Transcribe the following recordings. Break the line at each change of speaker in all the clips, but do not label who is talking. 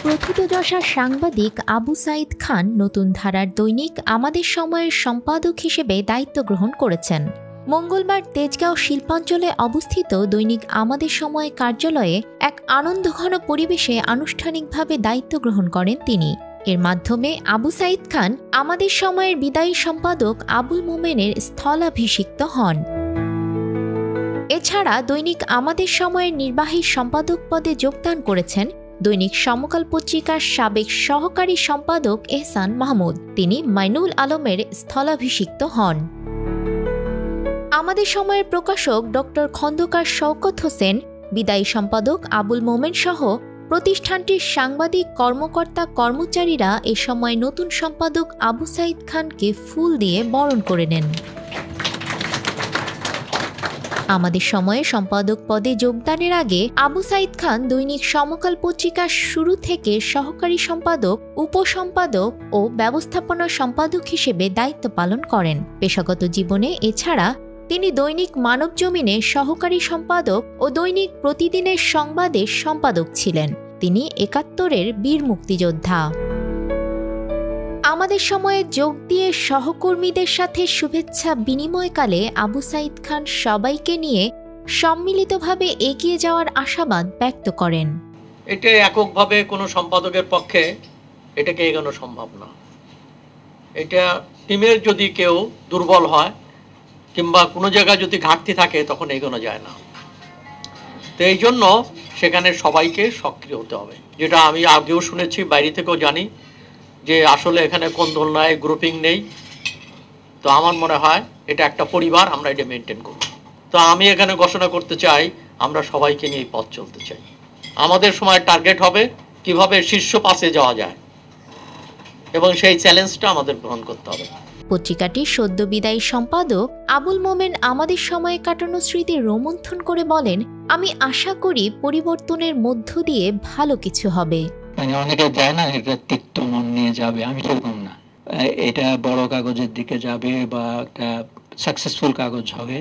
প্রথিতযশা সাংবাদিক আবু সাঈদ খান নতুন ধারার দৈনিক আমাদের সময়ের সম্পাদক হিসেবে দায়িত্ব গ্রহণ করেছেন। মঙ্গলবার তেজগাঁও শিল্পাঞ্চলে অবস্থিত দৈনিক আমাদের সময় কার্যালয়ে এক আনন্দঘন পরিবেশে আনুষ্ঠানিকভাবে দায়িত্ব গ্রহণ করেন তিনি। এর মাধ্যমে আবু সাঈদ খান আমাদের সময়ের বিদায়ী সম্পাদক আবুল মোমেনের স্থলাভিষিক্ত হন। এছাড়া দৈনিক আমাদের সময়ের নির্বাহী সম্পাদক পদে যোগদান করেছেন দৈনিক সমকাল পত্রিকার সাবেক সহকারী সম্পাদক এহসান মাহমুদ। তিনি মাইনুল আলমের স্থলাভিষিক্ত হন। আমাদের সময়ের প্রকাশক ডক্টর খন্দকার শওকত হোসেন, বিদায়ী সম্পাদক আবুল মোমেন সহ প্রতিষ্ঠানটির সাংবাদিক কর্মকর্তা কর্মচারীরা এ সময় নতুন সম্পাদক আবু সাঈদ খানকে ফুল দিয়ে বরণ করে নেন। আমাদের সময়ে সম্পাদক পদে যোগদানের আগে আবু সাঈদ খান দৈনিক সমকাল পত্রিকার শুরু থেকে সহকারী সম্পাদক, উপসম্পাদক ও ব্যবস্থাপনা সম্পাদক হিসেবে দায়িত্ব পালন করেন। পেশাগত জীবনে এছাড়া তিনি দৈনিক মানবজমিনে সহকারী সম্পাদক ও দৈনিক প্রতিদিনের সংবাদের সম্পাদক ছিলেন। তিনি ৭১-এর বীর মুক্তিযোদ্ধা। আমাদের সময়ে যোগ দিয়ে সহকর্মীদের সাথে শুভেচ্ছা বিনিময়কালে আবু সাঈদ খান সবাইকে নিয়ে সম্মিলিতভাবে এগিয়ে যাওয়ার আশাবাদ ব্যক্ত করেন।
এটা এককভাবে কোনো সম্পাদকের পক্ষে এটাকে এগোনো সম্ভব না। এটা টিমের যদি কেউ দুর্বল হয় কিংবা কোনো জায়গায় যদি ঘাটতি থাকে তখন এগোনো যায় না। তো এই জন্য সেখানে সবাইকে সক্রিয় হতে হবে, যেটা আমি আগেও শুনেছি, বাইরে থেকেও জানি যে আসলে এখানে কোন দোলনায় গ্রুপিং নেই। তো আমার মনে হয় এটা একটা পরিবার, আমরা এটা মেনটেন করব। তো আমি এখানে ঘোষণা করতে চাই আমরা সবাইকে নিয়ে পথ চলতে চাই। আমাদের সময় টার্গেট হবে কিভাবে শীর্ষ পাশে যাওয়া যায় এবং সেই চ্যালেঞ্জটা আমাদের গ্রহণ করতে হবে।
পত্রিকাটির সদ্য বিদায়ী সম্পাদক আবুল মোমেন আমাদের সময়ে কাটানো স্মৃতি রোমন্থন করে বলেন, আমি আশা করি পরিবর্তনের মধ্য দিয়ে ভালো কিছু হবে।
অনেকে যায় না এটা তিক্ত মন নিয়ে যাবে, আমি সেরকম না। এটা বড় কাগজের দিকে যাবে বা একটা সাকসেসফুল কাগজ হবে।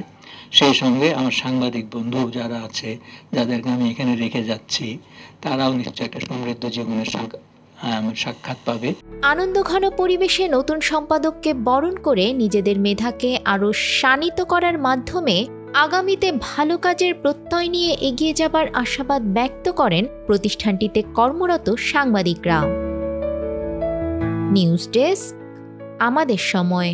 সেই সঙ্গে আমার সাংবাদিক বন্ধু যারা আছে, যাদেরকে আমি এখানে রেখে যাচ্ছি, তারাও নিশ্চয় একটা সমৃদ্ধ জীবনের সাক্ষাৎ পাবে।
আনন্দঘন পরিবেশে নতুন সম্পাদককে বরণ করে নিজেদের মেধাকে আরও শানিত করার মাধ্যমে আগামীতে ভালো কাজের প্রত্যয় নিয়ে এগিয়ে যাবার আশাবাদ ব্যক্ত করেন প্রতিষ্ঠানটিতে কর্মরত সাংবাদিকরা। নিউজ ডেস্ক, আমাদের সময়।